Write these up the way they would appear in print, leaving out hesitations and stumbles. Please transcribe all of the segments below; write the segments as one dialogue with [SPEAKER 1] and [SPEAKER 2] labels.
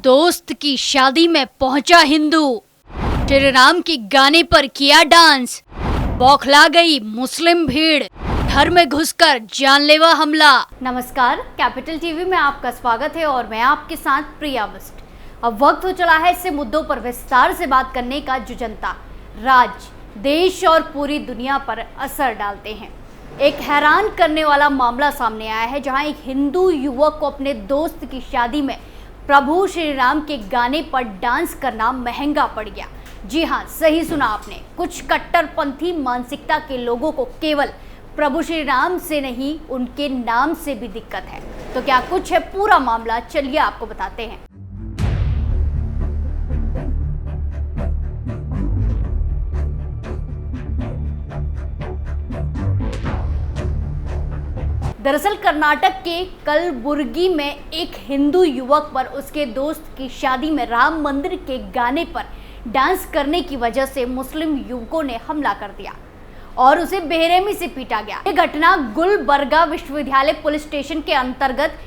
[SPEAKER 1] दोस्त की शादी में पहुंचा हिंदू, श्री राम के गाने पर किया डांस, बौखला गई मुस्लिम भीड़, घर में घुसकर जानलेवा हमला। नमस्कार, कैपिटल टीवी में आपका स्वागत है और मैं आपके साथ प्रिया बिस्ट। अब वक्त हो चला है ऐसे मुद्दों पर विस्तार से बात करने का जो जनता, राज्य, देश और पूरी दुनिया पर असर डालते हैं। एक हैरान करने वाला मामला सामने आया है जहां एक हिंदू युवक को अपने दोस्त की शादी में प्रभु श्री राम के गाने पर डांस करना महंगा पड़ गया। जी हाँ, सही सुना आपने। कुछ कट्टरपंथी मानसिकता के लोगों को केवल प्रभु श्री राम से नहीं, उनके नाम से भी दिक्कत है। तो क्या कुछ है पूरा मामला, चलिए आपको बताते हैं। दरअसल कर्नाटक के कलबुर्गी में एक हिंदू युवक पर उसके दोस्त की शादी में राम मंदिर के गाने पर डांस करने की वजह से मुस्लिम युवकों ने हमला कर दिया और उसे बेरहमी से पीटा गया। यह घटना गुलबर्गा विश्वविद्यालय पुलिस स्टेशन के अंतर्गत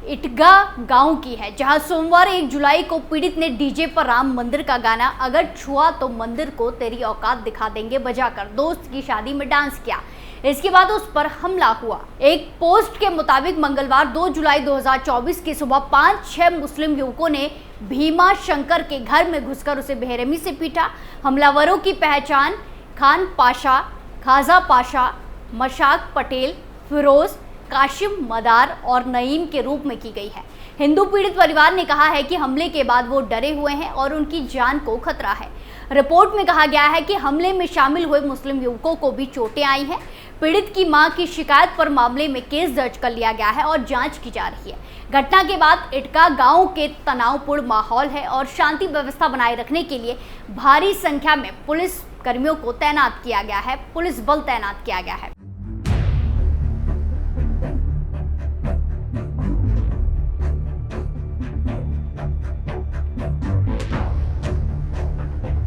[SPEAKER 1] इटगा गांव की है, जहां सोमवार 1 जुलाई को पीड़ित ने डीजे पर राम मंदिर का गाना "अगर छुआ तो मंदिर को तेरी औकात दिखा देंगे" बजाकर दोस्त की शादी में डांस किया। इसके बाद उस पर हमला हुआ। एक पोस्ट के मुताबिक मंगलवार 2 जुलाई 2024 की सुबह 5-6 मुस्लिम युवकों ने भीमा शंकर के घर में घुसकर उसे बेरहमी से पीटा। हमलावरों की पहचान खान पाशा, खाजा पाशा, मशाक पटेल, फिरोज, काशिम मदार और नईम के रूप में की गई है। हिंदू पीड़ित परिवार ने कहा है कि हमले के बाद वो डरे हुए हैं और उनकी जान को खतरा है। रिपोर्ट में कहा गया है कि हमले में शामिल हुए मुस्लिम युवकों को भी चोटें आई हैं। पीड़ित की मां की शिकायत पर मामले में केस दर्ज कर लिया गया है और जांच की जा रही है। घटना के बाद इटका गांव के तनावपूर्ण माहौल है और शांति व्यवस्था बनाए रखने के लिए भारी संख्या में पुलिस कर्मियों को तैनात किया गया है, पुलिस बल तैनात किया गया है।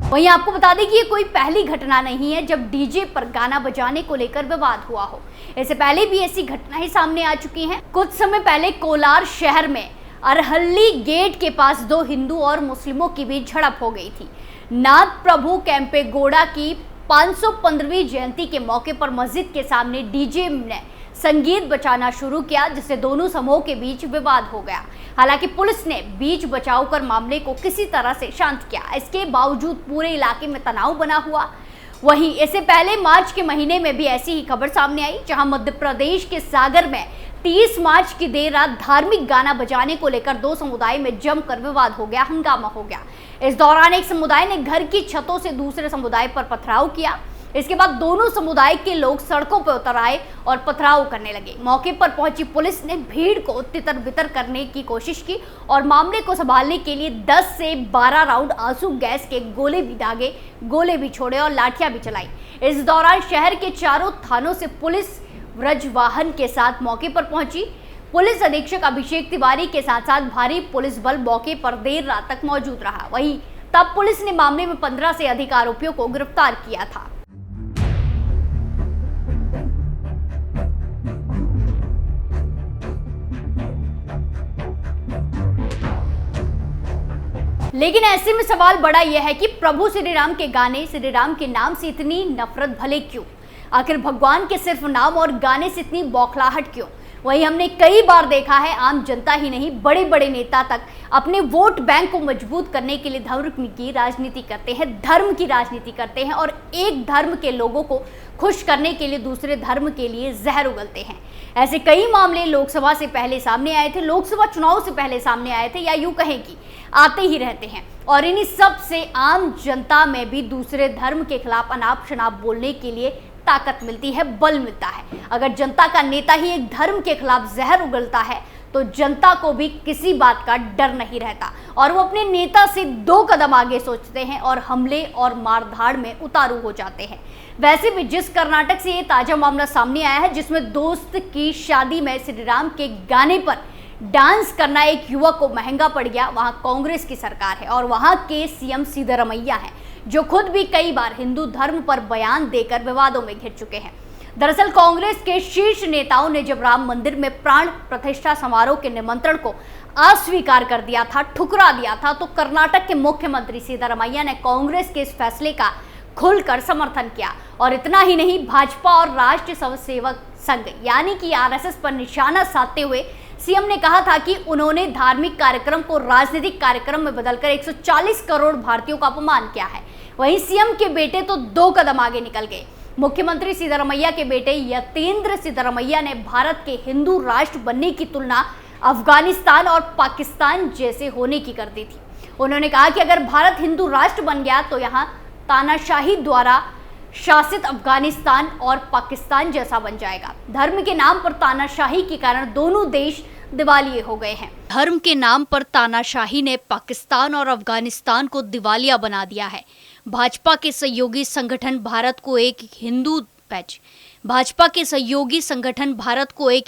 [SPEAKER 1] वहीं आपको बता दें कि ये कोई पहली घटना नहीं है जब डीजे पर गाना बजाने को लेकर विवाद हुआ हो। इससे पहले भी ऐसी घटनाएं सामने आ चुकी हैं। कुछ समय पहले कोलार शहर में अरहल्ली गेट के पास 2 हिंदू और मुस्लिमों की बीच झड़प हो गई थी। नाथ प्रभु कैंपेगौड़ा की 515वीं जयंती के मौके पर मस्जिद के सामने डीजे ने संगीत बजाना शुरू किया, जिससे दोनों समूहों के बीच विवाद हो गया। हालांकि पुलिस ने बीच बचाव कर मामले को किसी तरह से शांत किया। इसके बावजूद पूरे इलाके में तनाव बना हुआ। वहीं इससे पहले मार्च के महीने में भी ऐसी ही खबर सामने आई, जहां मध्य प्रदेश के सागर में 30 मार्च की देर रात धार्मिक गाना बजाने को लेकर 2 समुदाय में जमकर विवाद हो गया, हंगामा हो गया। इस दौरान एक समुदाय ने घर की छतों से दूसरे समुदाय पर पथराव किया। इसके बाद दोनों समुदाय के लोग सड़कों पर उतर आए और पथराव करने लगे। मौके पर पहुंची पुलिस ने भीड़ को तितर बितर करने की कोशिश की और मामले को संभालने के लिए 10 से 12 राउंड आंसू गैस के गोले भी दागे, गोले भी छोड़े और लाठियां भी चलाई। इस दौरान शहर के चारों थानों से पुलिस व्रजवाहन के साथ मौके पर पहुंची। पुलिस अधीक्षक अभिषेक तिवारी के साथ साथ भारी पुलिस बल मौके पर देर रात तक मौजूद रहा। वहीं तब पुलिस ने मामले में 15 से अधिक आरोपियों को गिरफ्तार किया था। लेकिन ऐसे में सवाल बड़ा यह है कि प्रभु श्री राम के गाने, श्री राम के नाम से इतनी नफरत भले क्यों? आखिर भगवान के सिर्फ नाम और गाने से इतनी बौखलाहट क्यों? वहीं हमने कई बार देखा है, आम जनता ही नहीं, बड़े बड़े नेता तक अपने वोट बैंक को मजबूत करने के लिए धर्म की राजनीति करते हैं, धर्म की राजनीति करते हैं और एक धर्म के लोगों को खुश करने के लिए दूसरे धर्म के लिए जहर उगलते हैं। ऐसे कई मामले लोकसभा से पहले सामने आए थे, लोकसभा चुनाव से पहले सामने आए थे, या यूं कहें कि आते ही रहते हैं। और इन्हीं सब से आम जनता में भी दूसरे धर्म के खिलाफ अनाप शनाप बोलने के लिए ताकत मिलती है, बल मिलता है। अगर जनता का नेता ही एक धर्म के खिलाफ जहर उगलता है तो जनता को भी किसी बात का डर नहीं रहता और वो अपने नेता से 2 कदम आगे सोचते हैं और हमले और मारधाड़ में उतारू हो जाते हैं। वैसे भी जिस कर्नाटक से ये ताजा मामला सामने आया है, जिसमें दोस्त की शादी में श्री राम के गाने पर डांस करना एक युवक को महंगा पड़ गया, वहां कांग्रेस की सरकार है और वहां के सीएम सिद्धरमैया हैं, जो खुद भी कई बार हिंदू धर्म पर बयान देकर विवादों में घिर चुके हैं। दरअसल कांग्रेस के शीर्ष नेताओं ने जब राम मंदिर में प्राण प्रतिष्ठा समारोह के निमंत्रण को अस्वीकार कर दिया था, ठुकरा दिया था, तो कर्नाटक के मुख्यमंत्री सिद्धारमैया ने कांग्रेस के इस फैसले का खुलकर समर्थन किया। और इतना ही नहीं, भाजपा और राष्ट्रीय स्वयंसेवक संघ यानी कि आरएसएस पर निशाना साधते हुए सीएम ने कहा था कि उन्होंने धार्मिक कार्यक्रम को राजनीतिक कार्यक्रम में बदलकर 140 करोड़ भारतीयों का अपमान किया है। वहीं सीएम के बेटे तो 2 कदम आगे निकल गए। मुख्यमंत्री सिद्धारमैया के बेटे यतेंद्र सिद्धारमैया ने भारत के हिंदू राष्ट्र बनने की तुलना अफगानिस्तान और पाकिस्तान जैसे होने की कर दी थी। उन्होंने कहा कि अगर भारत हिंदू राष्ट्र बन गया तो यहाँ तानाशाही द्वारा शासित अफगानिस्तान और पाकिस्तान जैसा बन जाएगा। धर्म के नाम पर तानाशाही के कारण दोनों देश दिवालिये हो गए हैं। धर्म के नाम पर तानाशाही ने पाकिस्तान और अफगानिस्तान को दिवालिया बना दिया है। भाजपा के सहयोगी संगठन भारत को एक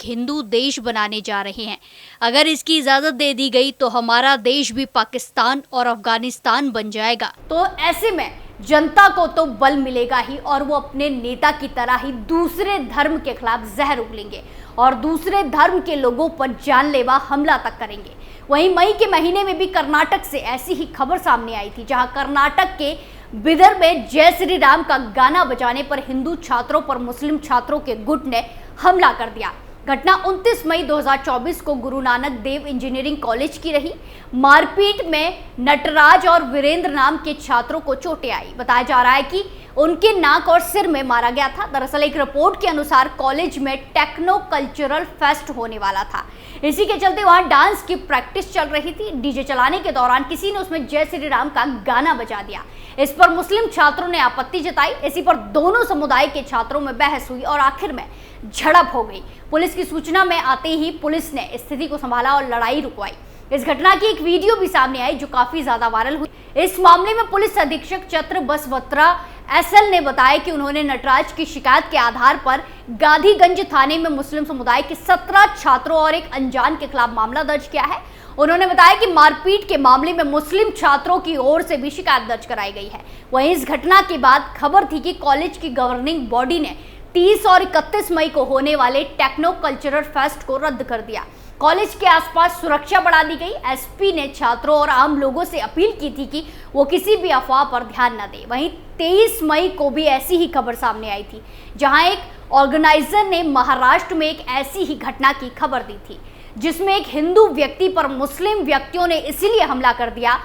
[SPEAKER 1] हिंदू देश बनाने जा रहे हैं। अगर इसकी इजाजत दे दी गई तो हमारा देश भी पाकिस्तान और अफगानिस्तान बन जाएगा। तो ऐसे में जनता को तो बल मिलेगा ही, और वो अपने नेता की तरह ही दूसरे धर्म के खिलाफ जहर उगलेंगे और दूसरे धर्म के लोगों पर जानलेवा हमला तक करेंगे। वहीं मई के महीने में भी कर्नाटक से ऐसी ही खबर सामने आई थी, जहां कर्नाटक के बिदर में जय श्री राम का गाना बजाने पर हिंदू छात्रों पर मुस्लिम छात्रों के गुट ने हमला कर दिया। घटना 29 मई 2024 को गुरु नानक देव इंजीनियरिंग कॉलेज की रही। मारपीट में नटराज और वीरेंद्र नाम के छात्रों को चोटें आई। बताया जा रहा है कि उनके नाक और सिर में मारा गया था। दरअसल एक रिपोर्ट के अनुसार कॉलेज में टेक्नो कल्चरल फेस्ट होने वाला था। इसी के चलते वहां डांस की प्रैक्टिस चल रही थी। डीजे चलाने के दौरान किसी ने उसमें जय श्री राम का गाना बजा दिया। इस पर मुस्लिम छात्रों ने आपत्ति जताई। इसी पर दोनों समुदाय के छात्रों में बहस हुई और आखिर में झड़प हो गई। पुलिस की सूचना में आते ही पुलिस ने स्थिति को संभाला और लड़ाई रुकवाई। इस घटना की एक वीडियो भी सामने आई जो काफी ज्यादा वायरल हुई। इस मामले में पुलिस अधीक्षक चत्र बसवत्रा एसएल ने बताया कि उन्होंने नटराज की शिकायत के आधार पर गांधीगंज थाने में मुस्लिम समुदाय के 17 छात्रों और एक अनजान के खिलाफ मामला दर्ज किया है। उन्होंने बताया कि मारपीट के मामले में मुस्लिम छात्रों की ओर से भी शिकायत दर्ज कराई गई है। वहीं इस घटना के बाद खबर थी कि कॉलेज की गवर्निंग बॉडी ने 30 और 31 मई को होने वाले टेक्नो कल्चरल फेस्ट को रद्द कर दिया। कॉलेज के आसपास सुरक्षा बढ़ा दी गई। एसपी ने छात्रों और आम लोगों से अपील की थी कि वो किसी भी अफवाह पर ध्यान न दें। वहीं 23 मई को भी ऐसी ही खबर सामने आई थी, जहां एक ऑर्गेनाइजर ने महाराष्ट्र में एक ऐसी ही घटना की खबर दी थी, जिसमें एक हिंदू व्यक्ति पर मुस्लिम व्यक्तियों ने इसीलिए हमला कर दिया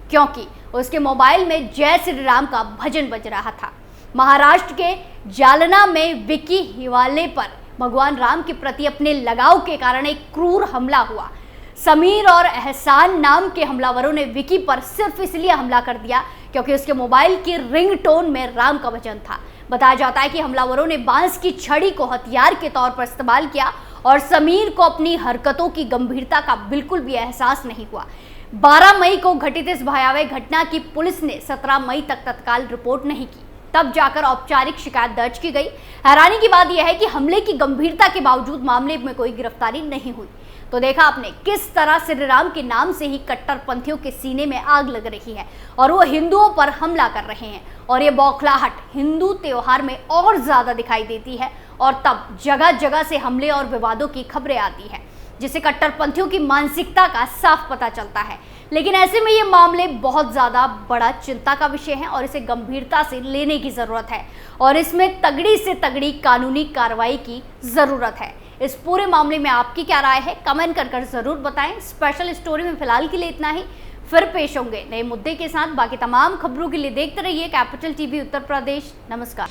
[SPEAKER 1] क्योंकि उसके मोबाइल में जय श्री राम का भजन बज रहा था। महाराष्ट्र के जालना में विकी हिवाले पर भगवान राम के प्रति अपने लगाव के कारण एक क्रूर हमला हुआ। समीर और एहसान नाम के हमलावरों ने विकी पर सिर्फ इसलिए हमला कर दिया क्योंकि उसके मोबाइल की रिंगटोन में राम का भजन था। बताया जाता है कि हमलावरों ने बांस की छड़ी को हथियार के तौर पर इस्तेमाल किया और समीर को अपनी हरकतों की गंभीरता का बिल्कुल भी एहसास नहीं हुआ। 12 मई को घटित इस भयावह घटना की पुलिस ने 17 मई तक तत्काल रिपोर्ट नहीं की, तब जाकर औपचारिक शिकायत दर्ज की गई। हैरानी की बात यह है कि हमले की गंभीरता के बावजूद मामले में कोई गिरफ्तारी नहीं हुई। तो देखा आपने किस तरह श्री राम के नाम से ही कट्टरपंथियों के सीने में आग लग रही है और वो हिंदुओं पर हमला कर रहे हैं। और ये बौखलाहट हिंदू त्योहार में और ज्यादा दिखाई देती है और तब जगह जगह से हमले और विवादों की खबरें आती है, जिससे कट्टरपंथियों की मानसिकता का साफ पता चलता है। लेकिन ऐसे में ये मामले बहुत ज़्यादा बड़ा चिंता का विषय है और इसे गंभीरता से लेने की ज़रूरत है और इसमें तगड़ी से तगड़ी कानूनी कार्रवाई की ज़रूरत है। इस पूरे मामले में आपकी क्या राय है, कमेंट कर ज़रूर बताएं। स्पेशल स्टोरी में फिलहाल के लिए इतना ही, फिर पेश होंगे नए मुद्दे के साथ। बाकी तमाम खबरों के लिए देखते रहिए कैपिटल टीवी उत्तर प्रदेश। नमस्कार।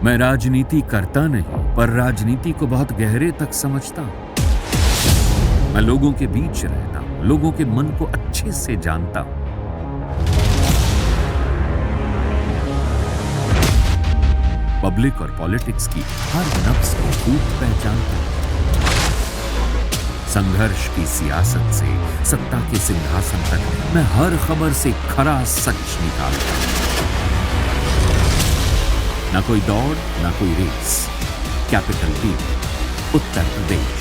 [SPEAKER 2] मैं राजनीति करता नहीं, पर राजनीति को बहुत गहरे तक समझता हूं। मैं लोगों के बीच रहता हूं, लोगों के मन को अच्छे से जानता हूं। पब्लिक और पॉलिटिक्स की हर नब्ज को खूब पहचानता हूं। संघर्ष की सियासत से सत्ता के सिंहासन तक मैं हर खबर से खरा सच निकालता हूं। ना कोई दौड़, ना कोई race. Capital TV, Uttar Pradesh.